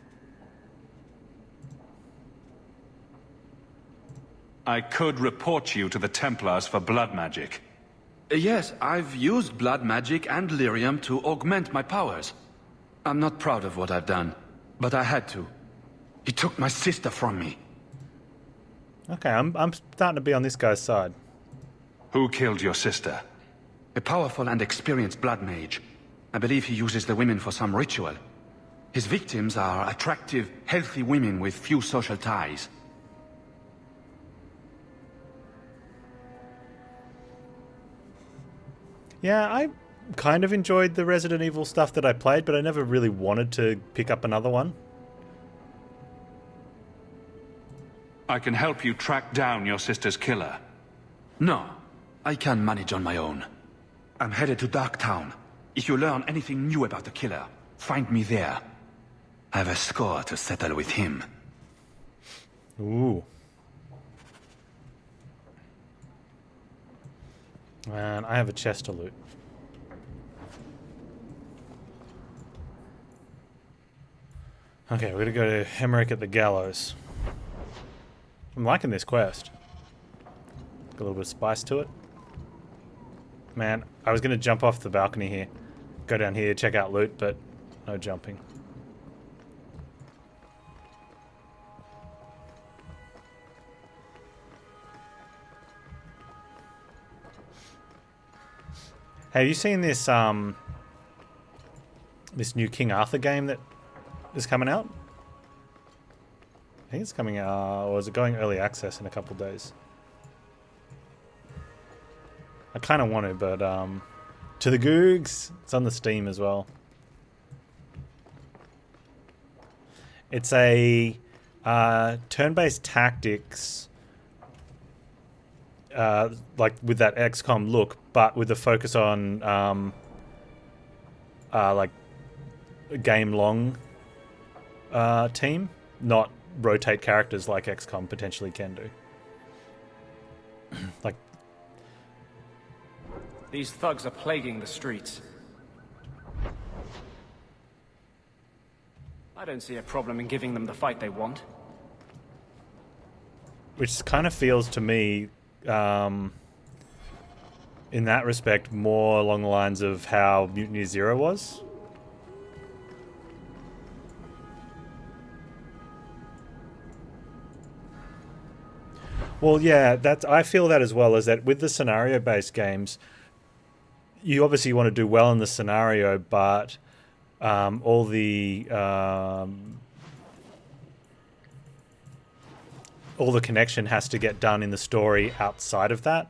I could report you to the Templars for blood magic. Yes, I've used blood magic and lyrium to augment my powers. I'm not proud of what I've done, but I had to. He took my sister from me. Okay, I'm starting to be on this guy's side. Who killed your sister? A powerful and experienced blood mage. I believe he uses the women for some ritual. His victims are attractive, healthy women with few social ties. Yeah, I kind of enjoyed the Resident Evil stuff that I played, but I never really wanted to pick up another one. I can help you track down your sister's killer. No, I can manage on my own. I'm headed to Darktown. If you learn anything new about the killer, find me there. I have a score to settle with him. Ooh. Man, I have a chest to loot. Okay, we're gonna go to Emmerich at the gallows. I'm liking this quest. Got a little bit of spice to it. Man, I was gonna jump off the balcony here. Go down here, check out loot, but no jumping. Hey, have you seen this this new King Arthur game that is coming out? I think it's coming out, or is it going early access in a couple days? I kind of want to, but to the Googs, it's on the Steam as well. It's a turn-based tactics, like with that XCOM look, but with the focus on like a game-long team, not rotate characters like XCOM potentially can do. Like, these thugs are plaguing the streets. I don't see a problem in giving them the fight they want. which kind of feels to me, in that respect, more along the lines of how Mutiny Zero was. Well, yeah, I feel that as well, is that with the scenario-based games, you obviously want to do well in the scenario, but all the connection has to get done in the story outside of that.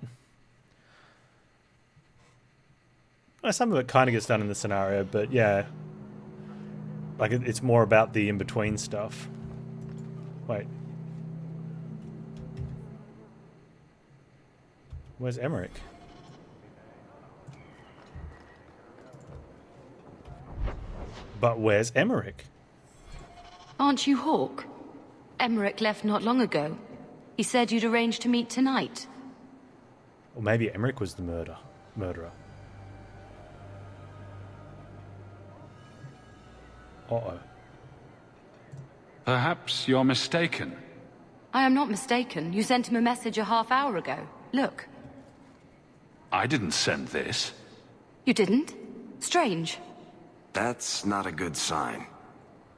Some of it kind of gets done in the scenario, but yeah, like it's more about the in-between stuff. Wait. Where's Emmerich? But where's Emmerich? Aren't you Hawke? Emmerich left not long ago. He said you'd arranged to meet tonight. Or maybe Emmerich was the murderer. Uh-oh. Perhaps you're mistaken. I am not mistaken. You sent him a message a half hour ago. Look. I didn't send this. You didn't? Strange. That's not a good sign.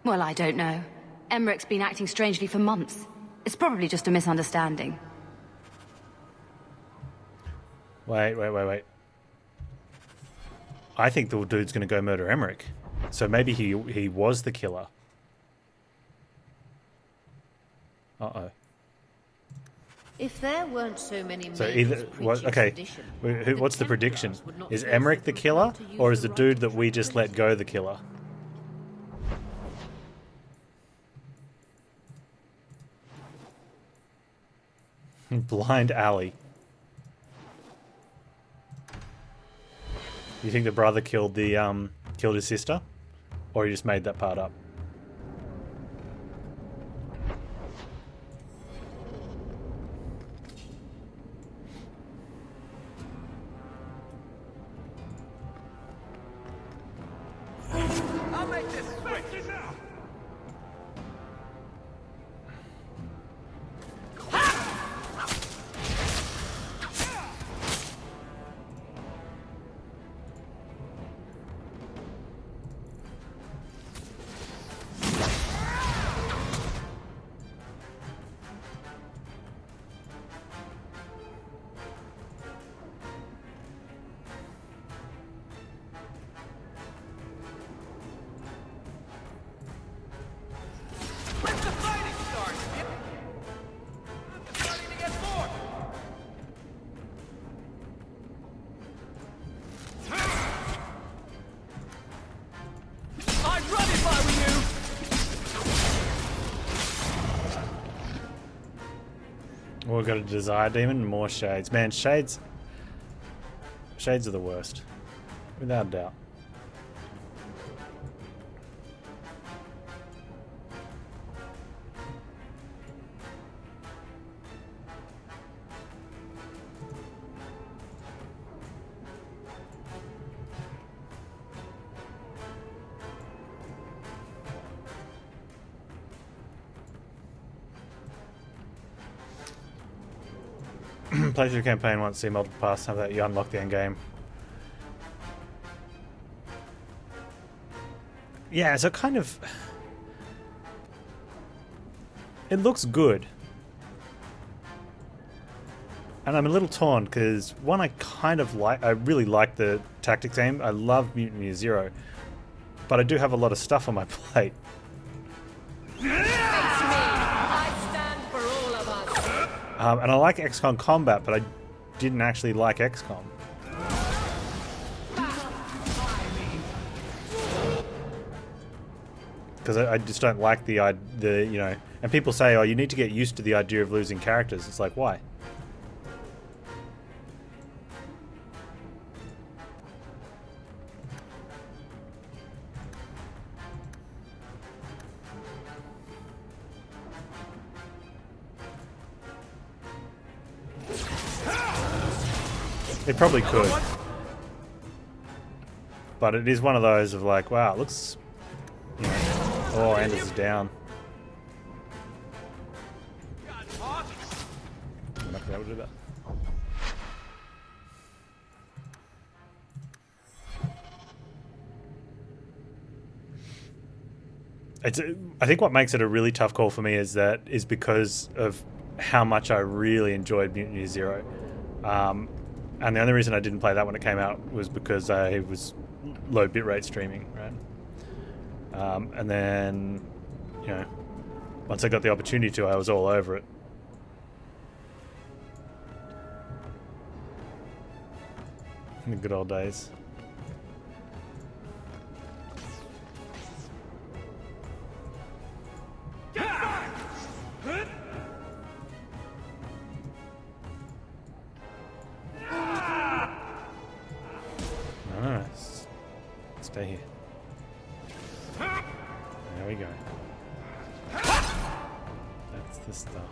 Well, I don't know. Emmerich's been acting strangely for months. It's probably just a misunderstanding. Wait. I think the dude's gonna go murder Emmerich. So maybe he was the killer. Uh-oh. If there weren't so many So either what's the prediction? Is Emmerich the killer, or is the dude that we just let go the killer? Blind alley. You think the brother killed his sister, or he just made that part up? I'll make this switch now. We've got a desire demon and more shades. Man, shades are the worst. Without a doubt. Play through campaign once, see multiple paths, have that you unlock the end game. Yeah, so kind of it looks good. And I'm a little torn because one, I really like the tactics game. I love Mutiny Zero. But I do have a lot of stuff on my plate. Face me! I And I like XCOM combat, but I didn't actually like XCOM. Because I just don't like the you know, and people say, oh, you need to get used to the idea of losing characters. It's like, why? They probably could. But it is one of those of like, wow, it looks... You know, oh, Anders is down. I'm not going to be able to do that. I think what makes it a really tough call for me is because of how much I really enjoyed Mutant Year Zero. And the only reason I didn't play that when it came out was because I was low bitrate streaming, right? And then, you know, once I got the opportunity to, I was all over it. In the good old days. No, stay here. There we go. That's the stuff.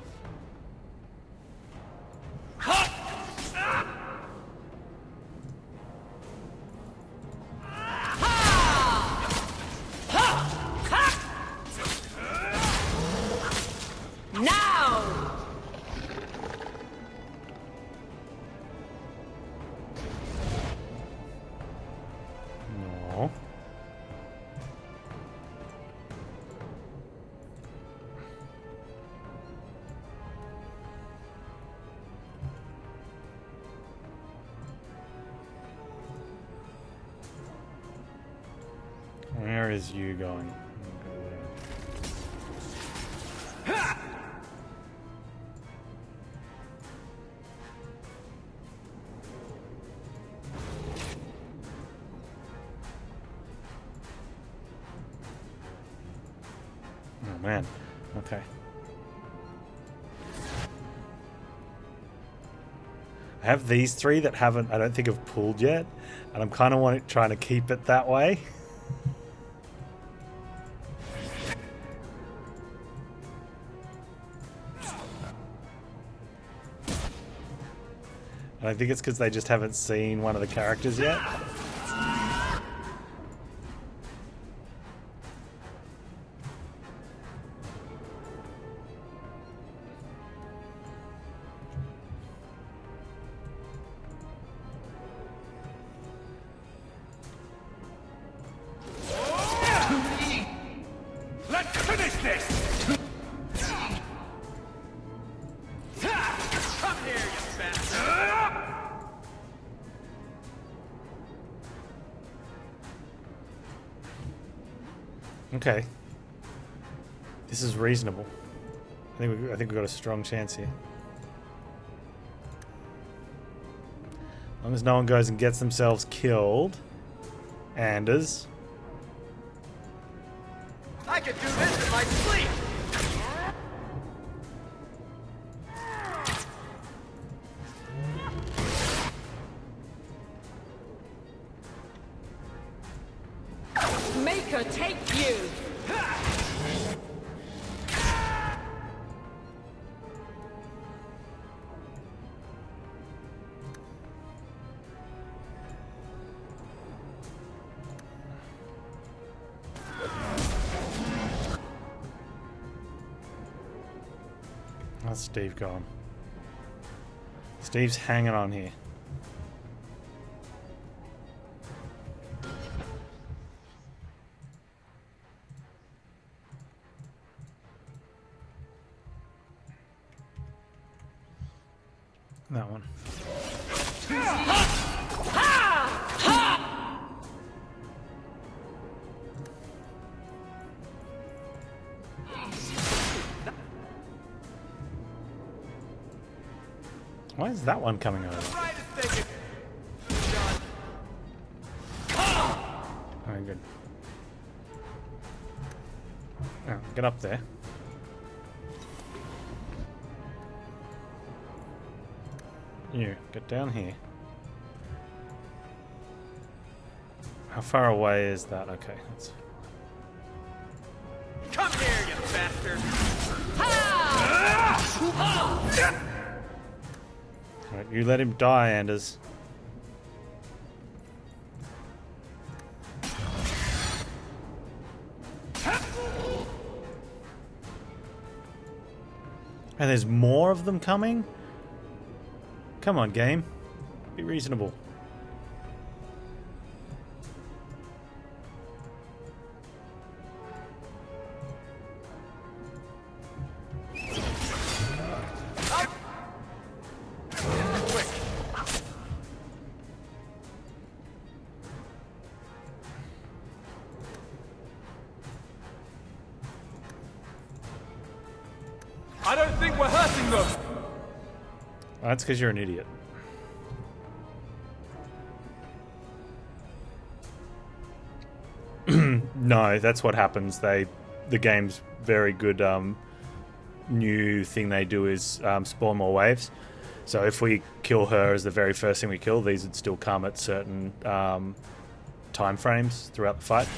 Where is you going? Oh man, okay. I have these three that I don't think have pulled yet, and I'm kind of trying to keep it that way. And I think it's because they just haven't seen one of the characters yet. Let's finish this! Come here, you bastard! Okay. This is reasonable. I think we've got a strong chance here. As long as no one goes and gets themselves killed. Anders. I could do this in my sleep! Make her take you! How's Steve going? Steve's hanging on here. That one. Why is that one coming over? Oh, good. Oh, get up there. You, get down here. How far away is that? Okay, that's... Come here, you bastard! Right, you let him die, Anders. And there's more of them coming? Come on, game. Be reasonable. I don't think we're hurting them! That's because you're an idiot. No, that's what happens. The game's very good new thing they do is spawn more waves. So if we kill her as the very first thing we kill, these would still come at certain time frames throughout the fight.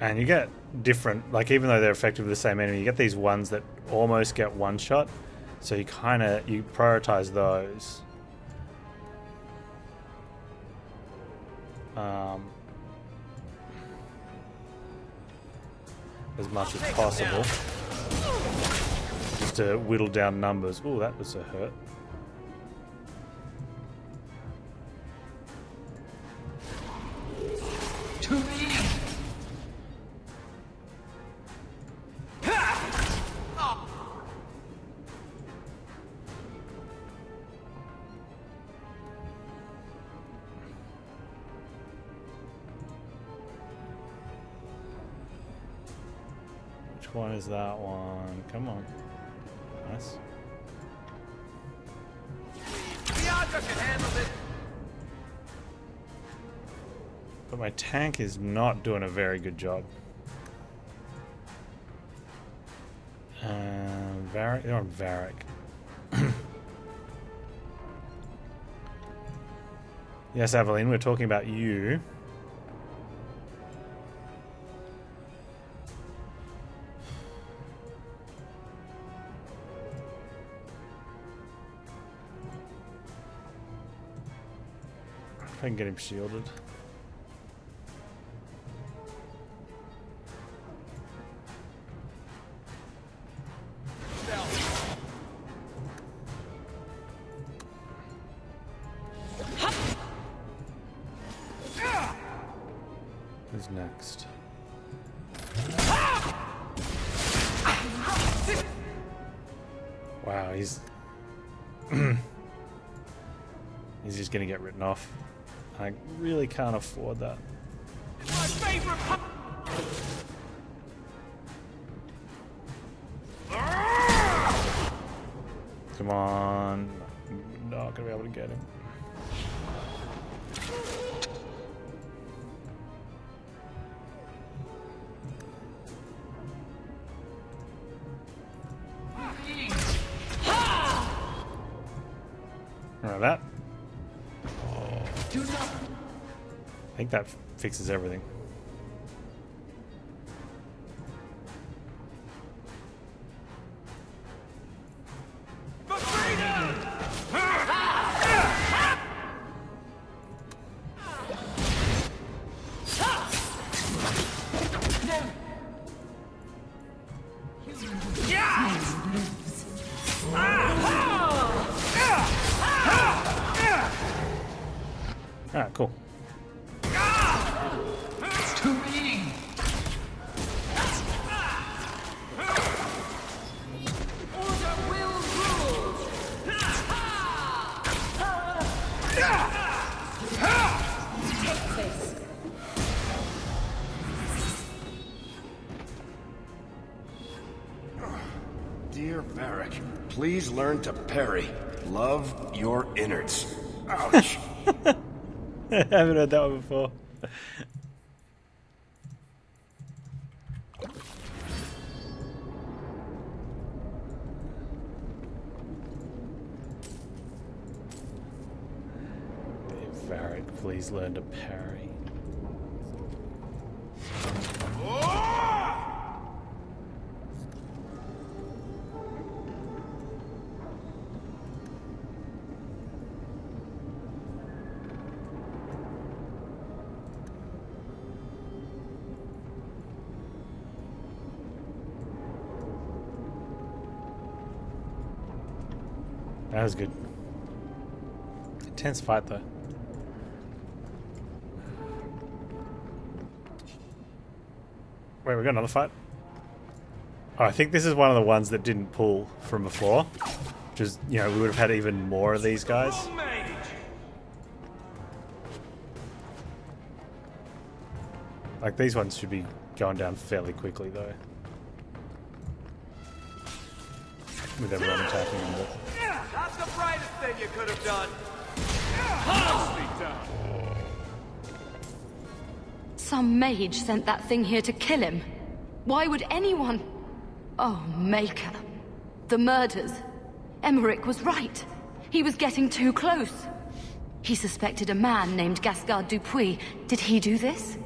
And you get different, like even though they're effectively the same enemy, you get these ones that almost get one shot. So you you prioritize those. As much as possible. Just to whittle down numbers. Ooh, that was a hurt. Which one is that one? Come on. Nice. But my tank is not doing a very good job. Varric, they're on Varric. Yes, Aveline, we're talking about you. If I can get him shielded. Who's next? Wow, he's he's just gonna get written off. I really can't afford that. Come on. I'm not gonna be able to get him. Alright, that. I think that fixes everything. Alright, cool. To me! Order will rule! Take this. Dear Varric, please learn to parry. Love your innards. Ouch. I haven't heard that one before. Varric, please learn to parry. That was good. Intense fight though. Wait, we got another fight? Oh, I think this is one of the ones that didn't pull from before. Which is, you know, we would have had even more of these guys. Like, these ones should be going down fairly quickly though. With everyone attacking them, but... That's the brightest thing you could have done. Some mage sent that thing here to kill him. Why would anyone... Oh, Maker. The murders. Emmerich was right. He was getting too close. He suspected a man named Gascard Dupuis. Did he do this?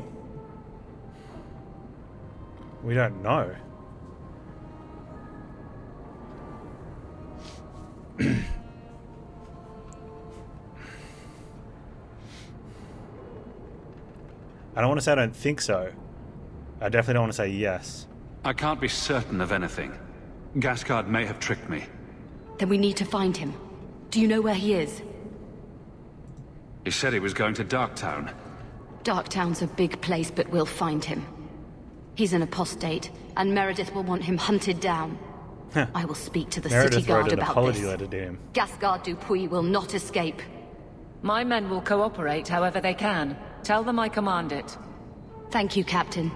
We don't know. I don't want to say I don't think so. I definitely don't want to say yes. I can't be certain of anything. Gascard may have tricked me. Then we need to find him. Do you know where he is? He said he was going to Darktown. Darktown's a big place, but we'll find him. He's an apostate, and Meredith will want him hunted down. Huh. I will speak to the Meredith city guard wrote an about apology this. letter to him. Gascard Dupuis will not escape. My men will cooperate however they can. Tell them I command it. Thank you, Captain.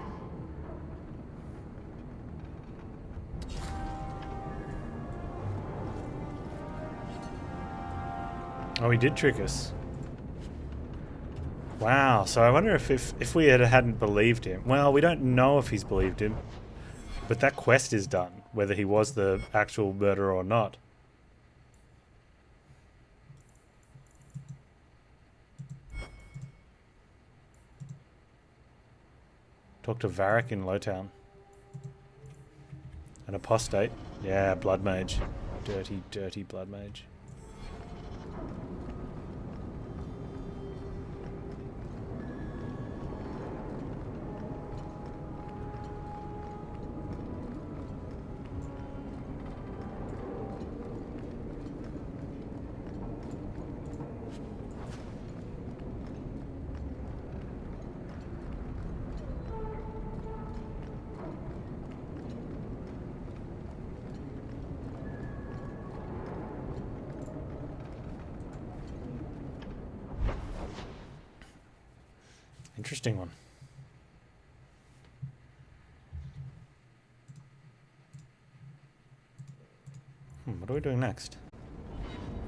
Oh, he did trick us. Wow, so I wonder if we hadn't believed him. Well, we don't know if he's believed him. But that quest is done, whether he was the actual murderer or not. Talk to Varric in Lowtown. An apostate. Yeah, blood mage. Dirty, dirty blood mage. Interesting one. What are we doing next?